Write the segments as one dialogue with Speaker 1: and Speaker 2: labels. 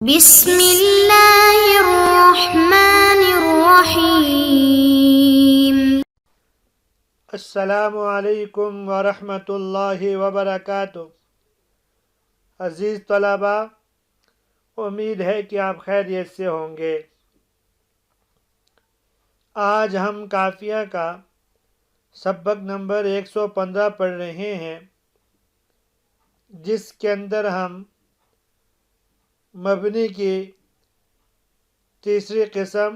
Speaker 1: بسم اللہ الرحمن الرحیم۔
Speaker 2: السلام علیکم ورحمۃ اللہ وبرکاتہ۔ عزیز طلباء، امید ہے کہ آپ خیریت سے ہوں گے۔ آج ہم قافیہ کا سبق نمبر 115 پڑھ رہے ہیں، جس کے اندر ہم مبنی کی تیسری قسم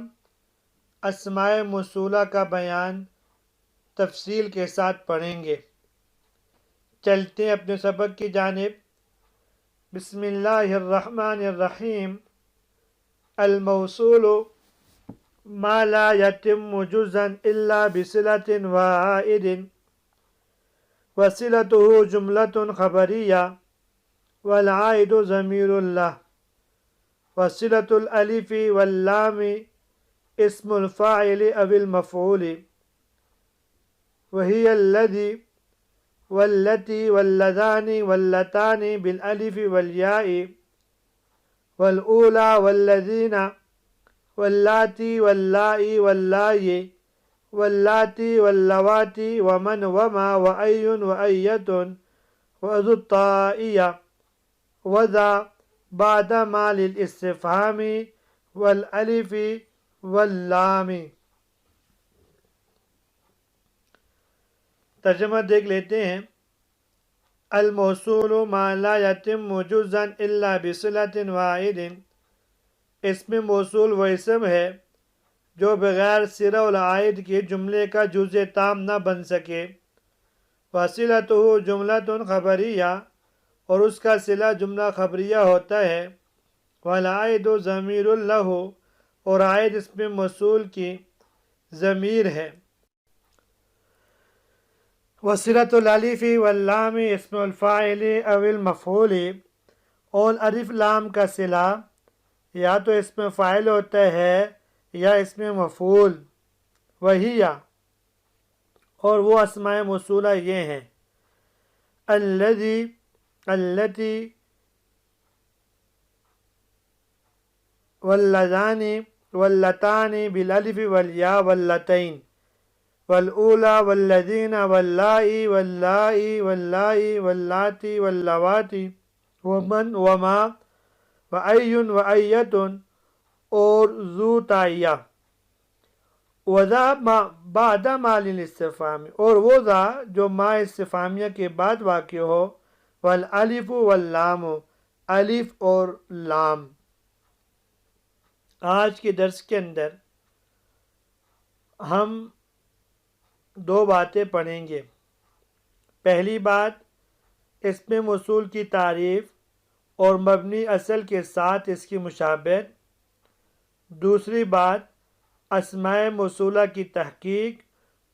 Speaker 2: اسماء موصولہ کا بیان تفصیل کے ساتھ پڑھیں گے۔ چلتے ہیں اپنے سبق کی جانب۔ بسم اللہ الرحمن الرحیم۔ الموصول ما لا يتم جزءا الا بصلة واحد وصلته جملة خبریہ والعائد ضمیر اللہ وصلة الالف واللام اسم الفاعل او المفعول وهي الذي والتي واللذان واللتان بالالف والياء والأولى والذين واللاتي واللائي واللاي واللاتي واللواتي ومن وما وأي وأية وذو الطائية وذا بعد ما للاستفهام والالف واللام۔ ترجمہ دیکھ لیتے ہیں۔ الموصول ما لا يتم جزءا الا بصلة واحد، اسم موصول وہ اسم ہے جو بغیر صلہ والعائد کے جملے کا جزء تام نہ بن سکے۔ وصلته جملۃ خبریہ، اور اس کا صلہ جملہ خبریہ ہوتا ہے۔ والعائد ضمیر اللہ، اور عائد اسم موصول کی ضمیر ہے۔ وصلۃ الالف واللام اسم الفاعل او المفعول، اور الف لام کا صلہ یا تو اسم فاعل ہوتا ہے یا اسم مفعول۔ وہی، اور وہ اسماء موصولہ یہ ہیں: الذی، التی، واللذان واللتان بالالف والیاء واللتین والأولى والذین واللائی واللائی واللائی واللاتی واللواتی ومن وما وأی وأیۃ اور ذو طائیہ۔ وذا بعد ما للاستفہام، اور وہ ذا جو ما استفہامیہ کے بعد واقع ہو۔ والالف واللام، الف اور لام۔ آج کے درس کے اندر ہم دو باتیں پڑھیں گے۔ پہلی بات اسم موصول کی تعریف اور مبنی اصل کے ساتھ اس کی مشابہت۔ دوسری بات اسماء موصولہ کی تحقیق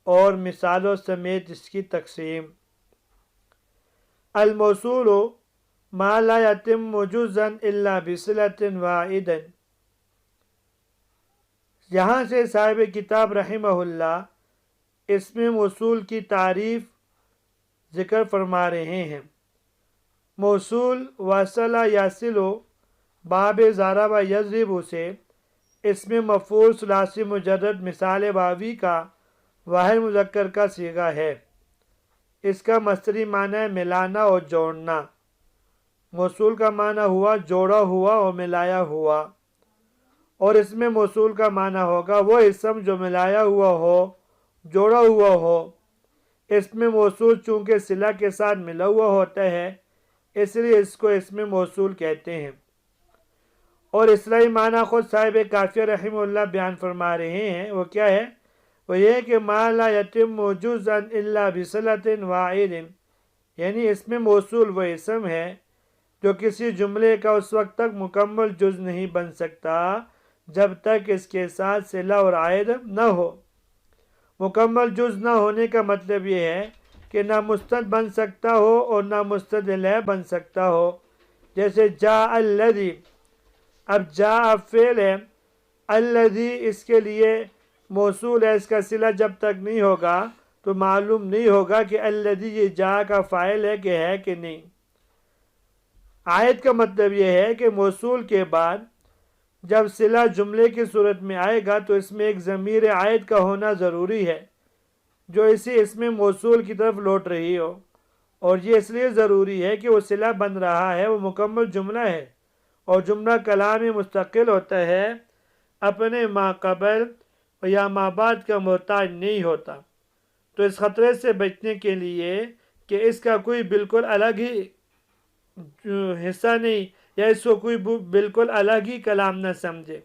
Speaker 2: اور مثالوں سمیت اس کی تقسیم۔ الموصول ما لا يتم جزءا الا بصلة واحدة، یہاں سے صاحب کتاب رحمہ اللہ اسم موصول کی تعریف ذکر فرما رہے ہیں۔ موصول وصل یصل باب ضرب یضرب سے اسم مفعول ثلاثی مجرد مثال واوی کا واحد مذکر کا صیغہ ہے۔ اس کا مصدری معنی ہے ملانا اور جوڑنا۔ موصول کا معنی ہوا جوڑا ہوا اور ملایا ہوا، اور اسم موصول کا معنی ہوگا وہ اسم جو ملایا ہوا ہو، جوڑا ہوا ہو۔ اسم موصول چونکہ صلہ کے ساتھ ملا ہوا ہوتا ہے، اس لیے اس کو اسم موصول کہتے ہیں۔ اور اصطلاحی معنی خود صاحب قافیہ رحمہ اللہ بیان فرما رہے ہیں۔ وہ کیا ہے؟ وہ یہ کہ ما لا یتم جزءا الا بصلة واحد، یعنی اسم موصول وہ اسم ہے جو کسی جملے کا اس وقت تک مکمل جز نہیں بن سکتا جب تک اس کے ساتھ صلہ اور عائد نہ ہو۔ مکمل جز نہ ہونے کا مطلب یہ ہے کہ نہ مستند بن سکتا ہو اور نہ مستند الیہ بن سکتا ہو۔ جیسے جاء الذی، اب جاء فعل ہے، الذی اس کے لیے موصول ہے، اس کا صلہ جب تک نہیں ہوگا تو معلوم نہیں ہوگا کہ الذی یہ جاء کا فاعل ہے کہ نہیں۔ آیت کا مطلب یہ ہے کہ موصول کے بعد جب صلہ جملے کی صورت میں آئے گا تو اس میں ایک ضمیر عائد کا ہونا ضروری ہے جو اسی اسم موصول کی طرف لوٹ رہی ہو، اور یہ اس لیے ضروری ہے کہ وہ صلہ بن رہا ہے، وہ مکمل جملہ ہے، اور جملہ کلام مستقل ہوتا ہے، اپنے ما قبل یا ما بعد کا محتاج نہیں ہوتا۔ تو اس خطرے سے بچنے کے لیے کہ اس کا کوئی بالکل الگ ہی حصہ نہیں یا اس کو کوئی بالکل الگ ہی کلام نہ سمجھے،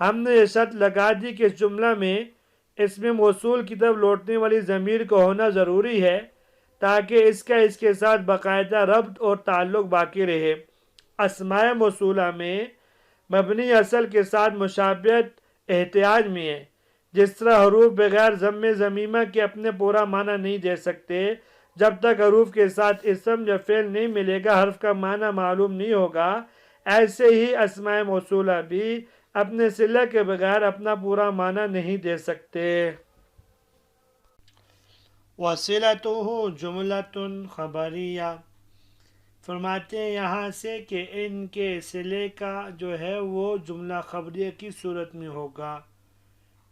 Speaker 2: ہم نے یہ شرط لگا دی کہ اس جملہ میں اسم موصول کی طرف لوٹنے والی ضمیر کو ہونا ضروری ہے تاکہ اس کے ساتھ باقاعدہ ربط اور تعلق باقی رہے۔ اسماء موصولہ میں مبنی اصل کے ساتھ مشابہت احتیاج میں ہے، جس طرح حروف بغیر ضم ضمیمہ کے اپنے پورا معنی نہیں دے سکتے، جب تک حروف کے ساتھ اسم یا فعل نہیں ملے گا حرف کا معنی معلوم نہیں ہوگا، ایسے ہی اسماء موصولہ بھی اپنے صلہ کے بغیر اپنا پورا معنی نہیں دے سکتے۔ وَصِلَتُهُ جُمْلَةٌ خبریہ، فرماتے ہیں یہاں سے کہ ان کے صلے کا جو ہے وہ جملہ خبریہ کی صورت میں ہوگا،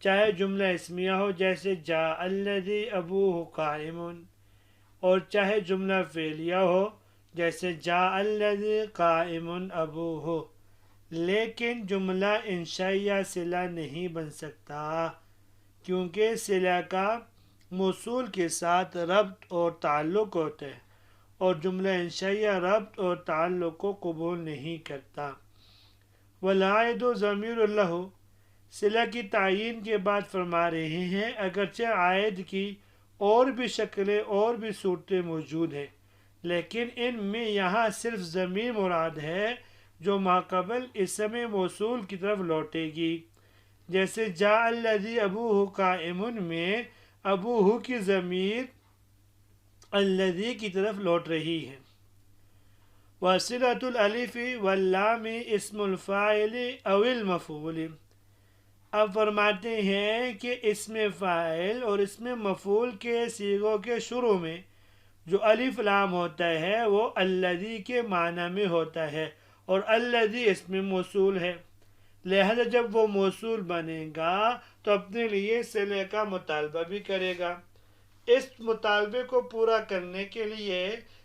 Speaker 2: چاہے جملہ اسمیہ ہو جیسے جاء الذی ابوہ قائم، اور چاہے جملہ فعلیہ ہو جیسے جاء الذی قائم ابوہ، لیکن جملہ انشائیہ صلہ نہیں بن سکتا کیونکہ صلہ کا موصول کے ساتھ ربط اور تعلق ہوتا ہے، اور جملہ انشائیہ ربط اور تعلق کو قبول نہیں کرتا۔ والعائد ضمیر لہ، صلہ کی تعیین کے بعد فرما رہے ہیں اگرچہ عائد کی اور بھی شکلیں اور بھی صورتیں موجود ہیں، لیکن ان میں یہاں صرف ضمیر مراد ہے جو ماقبل اسم موصول کی طرف لوٹے گی، جیسے جاء الذی ابوہ قائم میں ابوہ کی ضمیر الذی کی طرف لوٹ رہی ہے۔ وَصِلَةُ الْأَلِفِ وَاللَّامِ اسم الفاعل او المفعول، اب فرماتے ہیں کہ اسم فاعل اور اسم مفعول کے صیغوں کے شروع میں جو الف لام ہوتا ہے وہ الذی کے معنی میں ہوتا ہے، اور الذی اسم موصول ہے، لہذا جب وہ موصول بنے گا تو اپنے لیے صلے کا مطالبہ بھی کرے گا۔ اس مطالبے کو پورا کرنے کے لیے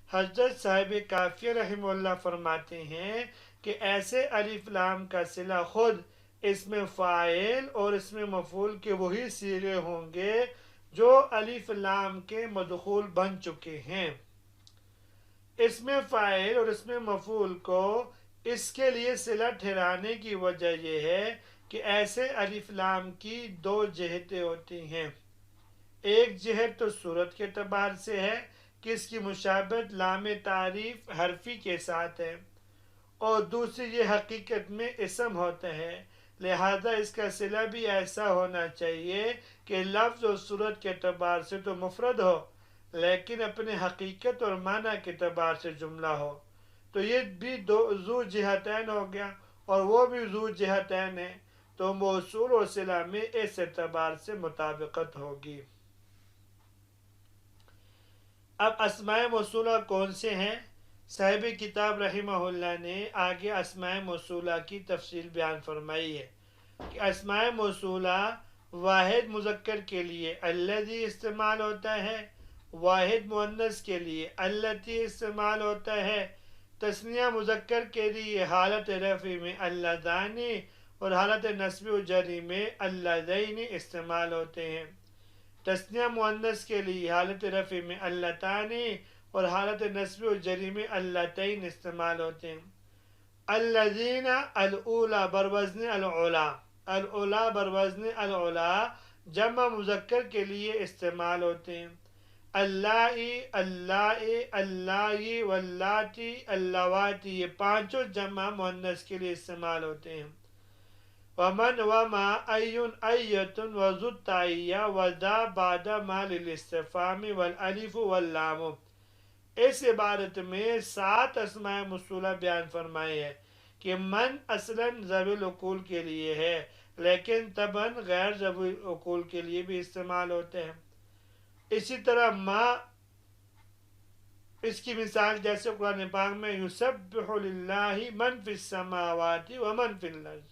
Speaker 2: حضرت صاحب کافیہ رحمہ اللہ فرماتے ہیں کہ ایسے الف لام کا صلہ خود اسم فاعل اور اسم مفعول کے وہی صیغے ہوں گے جو الف لام کے مدخول بن چکے ہیں۔ اسم فاعل اور اسم مفعول کو اس کے لیے صلہ ٹھہرانے کی وجہ یہ ہے کہ ایسے الف لام کی دو جہتیں ہوتی ہیں، ایک جہت تو صورت کے اعتبار سے ہے کہ اس کی مشابہت لام تعریف حرفی کے ساتھ ہے، اور دوسری یہ حقیقت میں اسم ہوتا ہے، لہذا اس کا صلہ بھی ایسا ہونا چاہیے کہ لفظ اور صورت کے اعتبار سے تو مفرد ہو لیکن اپنے حقیقت اور معنی کے اعتبار سے جملہ ہو، تو یہ بھی ذو جہتین ہو گیا اور وہ بھی ذو جہتین ہے، تو موصول اور صلہ میں اس اعتبار سے مطابقت ہوگی۔ اب اسماء موصولہ کون سے ہیں؟ صاحب کتاب رحمہ اللہ نے آگے اسماء موصولہ کی تفصیل بیان فرمائی ہے کہ اسماء موصولہ واحد مذکر کے لیے الذی استعمال ہوتا ہے، واحد مؤنث کے لیے اللتی استعمال ہوتا ہے، تثنیہ مذکر کے لیے حالت رفع میں اللذانی اور حالت نصب و جری میں اللذین استعمال ہوتے ہیں، تثنیہ مؤنث کے لیے حالت رفع میں اللتانی اور حالت نصب و جری میں اللتین استعمال ہوتے ہیں۔ الذین الاولی بروزن العلا، الاولی بروزن العلا جمع مذکر کے لیے استعمال ہوتے ہیں، اللائی، اللائی، اللائی، واللاتی، اللاواتی، یہ پانچوں جمع مؤنث کے لیے استعمال ہوتے ہیں۔ ومن وما ایون ایتن وذو التعیہ وذا بعد ما للاستفہام والالف واللام، اس عبارت میں 7 اسماء موصولہ بیان فرمائے ہیں کہ من اصلاً ذوی العقول کے لیے ہے لیکن طبعاً غیر ذوی العقول کے لیے بھی استعمال ہوتے ہیں۔ اسی طرح ما اس کی مثال جیسے قرآن پاک میں یسبح للہ من فی السماوات و من فی الارض،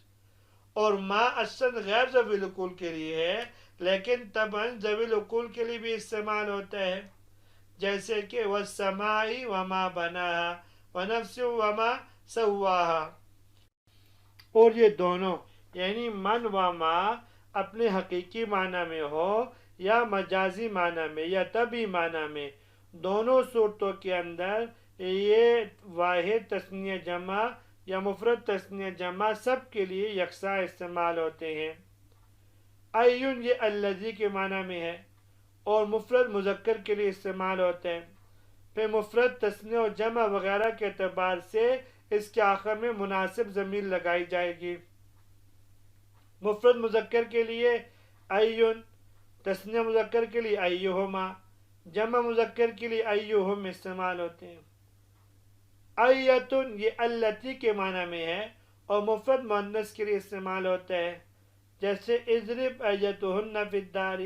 Speaker 2: اور ما اصل غیر ذوی العقول کے لیے ہے لیکن طبعاً ذوی العقول کے لیے بھی استعمال ہوتا ہے، جیسے کہ والسماء وما بناها ونفس وما سواها، اور یہ دونوں یعنی من و ما اپنے حقیقی معنی میں ہو یا مجازی معنی میں یا طبعی معنی میں، دونوں صورتوں کے اندر یہ واحد تثنیہ جمع یا مفرد تثنیہ جمع سب کے لیے یکساں استعمال ہوتے ہیں۔ ایون یہ الذی کے معنی میں ہے اور مفرد مذکر کے لیے استعمال ہوتے ہیں، پھر مفرد تثنیہ و جمع وغیرہ کے اعتبار سے اس کے آخر میں مناسب ضمیر لگائی جائے گی۔ مفرد مذکر کے لیے ایون، تثنیہ مذکر کے لیے ایہما، جمع مذکر کے لیے ایہم استعمال ہوتے ہیں۔ ایتن یہ التی کے معنی میں ہے اور مفرد مؤنث کے لیے استعمال ہوتا ہے، جیسے اضرب ایتہن فی الدار،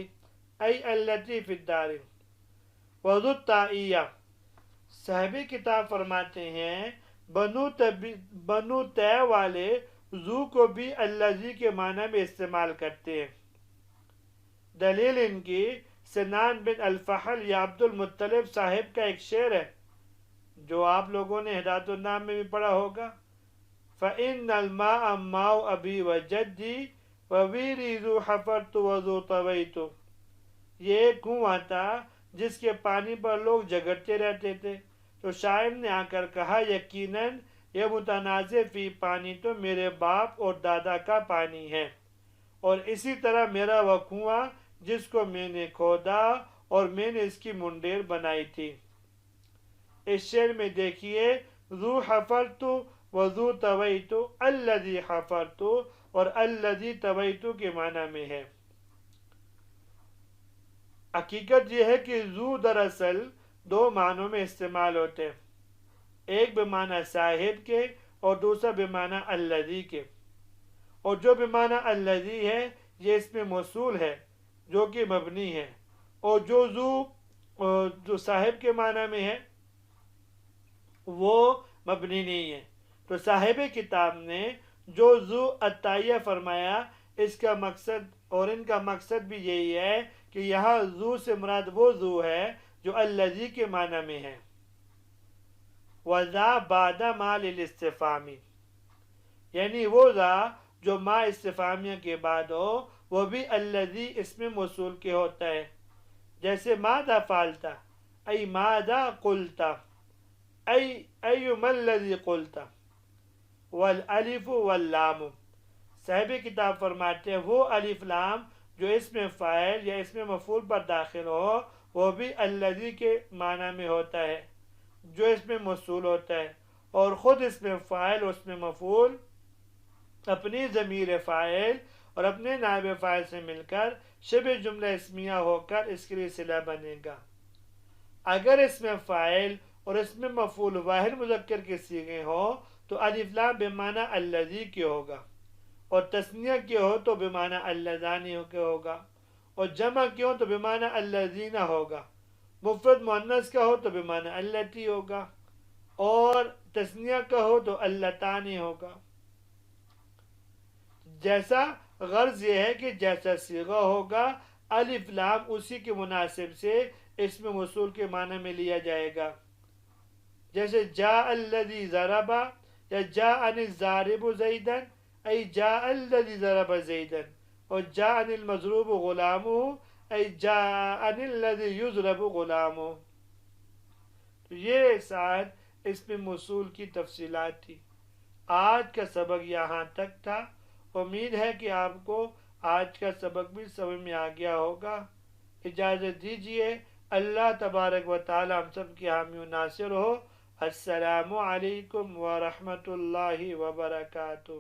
Speaker 2: ای التی فی الدار۔ وضو التائیہ، صاحب کتاب فرماتے ہیں بنو تے والے ذو کو بھی الذی کے معنی میں استعمال کرتے ہیں۔ دلیل ان کی سنان بن الفحل یا عبد المطلب صاحب کا ایک شعر ہے جو آپ لوگوں نے ہدایت النام میں بھی پڑھا ہوگا، فَإِنَّ الْمَاءَ مَاءُ أَبِي وَجَدِّي وَوِيرِي ذُو حَفَرْتُ وَذُو طَوَيْتُ، یہ ایک کنواں تھا جس کے پانی پر لوگ جھگڑتے رہتے تھے، تو شاعر نے آ کر کہا یقیناً یہ متنازع فی پانی تو میرے باپ اور دادا کا پانی ہے، اور اسی طرح میرا وہ کنواں جس کو میں نے کھودا اور میں نے اس کی منڈیر بنائی تھی۔ اس شعر میں دیکھیے ذو حفرت و ذو طویت، الذی حفرت اور الذی طویت کے معنی میں ہے۔ حقیقت یہ ہے کہ ذو دراصل دو معنوں میں استعمال ہوتے ہیں، ایک بمعنی صاحب کے اور دوسرا بمعنی الذی کے، اور جو بمعنی الذی ہے یہ اس میں موصول ہے جو کہ مبنی ہے، اور جو جو صاحب کے معنی میں ہے وہ مبنی نہیں ہے۔ تو صاحب کتاب نے جو ذو التائیہ فرمایا اس کا مقصد اور ان کا مقصد بھی یہی ہے کہ یہاں ذو سے مراد وہ ذو ہے جو الذی کے معنی میں ہے۔ وَذَا بَعْدَ مَا لِلْاِسْتِفْهَامِ، یعنی وہ ذا جو ما استفہامیہ کے بعد ہو وہ بھی الذی اسم موصول کے ہوتا ہے، جیسے ماذا فعلتا، ای ماذا قلتا، ای ما الذی قلتا، والالف واللام۔ صاحب کتاب فرماتے ہیں وہ الف لام جو اسم فاعل یا اسم مفعول پر داخل ہو وہ بھی الذی کے معنی میں ہوتا ہے جو اسم موصول ہوتا ہے، اور خود اسم فاعل اور اسم مفعول اپنی ضمیر فاعل اور اپنے نائب فاعل سے مل کر شبہ جملہ اسمیہ ہو کر اس کے لیے صلہ بنے گا۔ اگر اسم فاعل اور اسم مفعول واحد مذکر کے صیغے ہو تو الف لام بمعنی الذی کے ہوگا، اور تثنیہ کے ہو تو بمعنی اللذانی کے ہوگا، اور جمع کے ہو تو بمعنی الذین ہوگا، مفرد مؤنث کا ہو تو بمعنی التی ہوگا، اور تثنیہ کا ہو تو اللتانی ہوگا۔ جیسا غرض یہ ہے کہ جیسا صیغہ ہوگا الف لام اسی کے مناسب سے اسم موصول کے معنی میں لیا جائے گا، جیسے جاء الذی ضرب یا جاءنی الضارب زیدا، ای جاء الذی ضرب زیدا، اور جاءنی المضروب غلامہ، ای جاءنی الذی یضرب غلامہ۔ تو یہ ساتھ اسم موصول کی تفصیلات تھی۔ آج کا سبق یہاں تک تھا، امید ہے کہ آپ کو آج کا سبق بھی سمجھ میں آ گیا ہوگا۔ اجازت دیجیے، اللہ تبارک و تعالی ہم سب کی حامی و ناصر ہو۔ السلام علیکم ورحمۃ اللہ وبرکاتہ۔